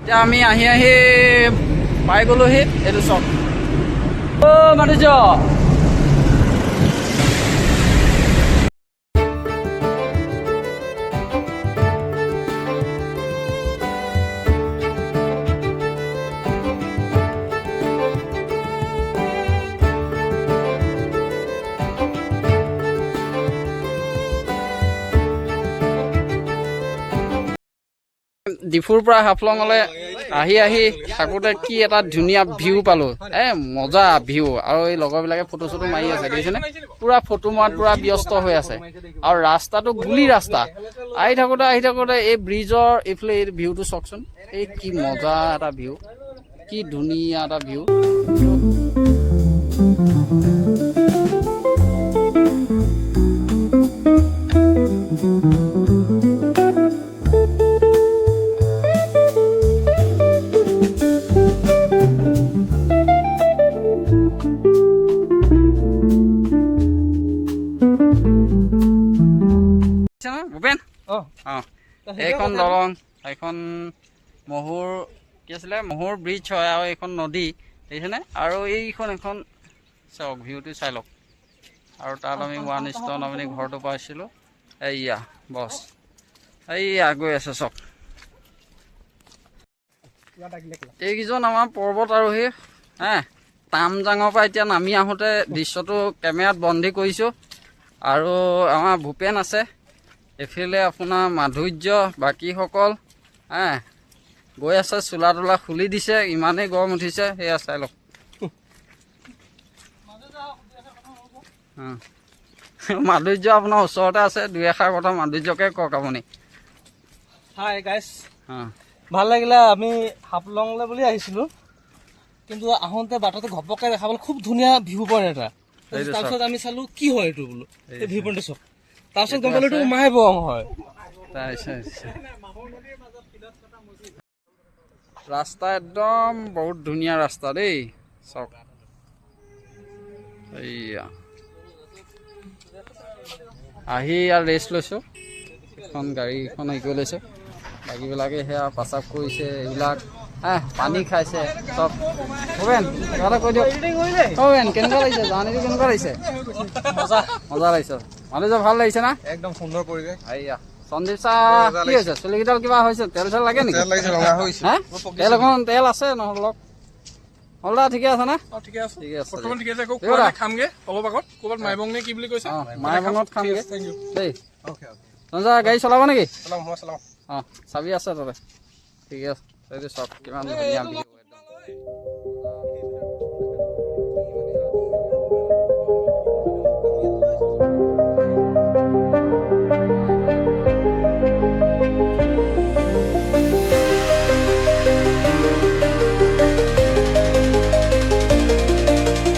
এতিয়া আমি আহি পাই গ'লোহি এইটো চক। অ' মাধুৰ্য ডিফুৰ পৰা হাফলঙলৈ আহি থাকোঁতে কি এটা ধুনীয়া ভিউ পালোঁ। মজা ভিউ। আৰু এই লগৰবিলাকে ফটো চটো মাৰি আছে দেখিছেনে, পুৰা ফটো মৰাত পুৰা ব্যস্ত হৈ আছে। আৰু ৰাস্তাটো গুলি ৰাস্তা। আহি থাকোঁতে এই ব্ৰিজৰ এইফালে এই ভিউটো চাওকচোন। এই কি মজা এটা ভিউ, কি ধুনীয়া এটা ভিউ। ভূপেন এইখন দলং, এইখন মহুৰ কি আছিলে, মহুৰ ব্ৰিজ হয় আৰু এইখন নদী দেখিছেনে। আৰু এইখন এখন চাওক, ভিউটো চাই লওক। আৰু তাত আমি ওৱান ষ্টন আমি ঘৰটো পাইছিলোঁ। এইয়া বছ, এইয়া গৈ আছে চক। এইকেইজন আমাৰ পৰ্বত আৰোহী। তামজাঙৰ পৰা এতিয়া নামি আহোঁতে দৃশ্যটো কেমেৰাত বন্দী কৰিছোঁ। আৰু আমাৰ ভূপেন আছে, এইফালে আপোনাৰ মাধুৰ্য, বাকীসকল গৈ আছে। চোলা তোলা খুলি দিছে, ইমানেই গৰম উঠিছে। সেয়া চাই লওক। মাধুৰ্য আপোনাৰ ওচৰতে আছে, দুই এষাৰ কথা মাধুৰ্যকে কওক আপুনি। হাই গাইছ, ভাল লাগিলে। আমি হাফলঙলৈ বুলি আহিছিলোঁ, কিন্তু আহোঁতে বাটতে ঘপককৈ দেখা পালোঁ খুব ধুনীয়া ভিউ পইণ্ট এটা। তাৰপিছত আমি চালোঁ কি হয় এইটো বোলো, এই ভিউ পইণ্টটো চাওক। তাৰপিছত গম পালোঁ এইটো মাইবং হয়। ৰাস্তা একদম বহুত ধুনীয়া ৰাস্তা দেই, চাওক। এইয়া আহি ইয়াত ৰেষ্ট লৈছোঁ। এখন গাড়ীখন হেৰি কৰি লৈছোঁ। বাকীবিলাকে সেয়া প্ৰস্ৰাৱ কৰিছে, এইবিলাক পানী খাইছে চব। ভূপেন কিবা এটা কৈ দিয়ক। ভূপেন কেনেকুৱা লাগিছে, জাৰ্ণিটো কেনেকুৱা লাগিছে? মজা লাগিছে। মানুহজন ভাল লাগিছে না? একদম সুন্দৰ পৰিৱেশ। এইয়া সন্দীপ ছাৰ কি হৈছে, চুলিকেইডাল কিবা হৈছে, তেল চেল লাগে নেকি? তেল আছে নহ'লে হলদা ঠিকে আছে না? ঠিকে আছে, ঠিক আছে, বৰ্তমান ঠিকে আছে। খামগে অলপ আগত ক'ৰবাত মাইবং নে কি বুলি কৈছে, মাইবঙত খামগে দেই। সঞ্জয় গাড়ী চলাব নেকি? চলাম। চাবি আছে তাতে। ঠিকে আছে, এইটো চক কিমান ধুনীয়া ভিউ।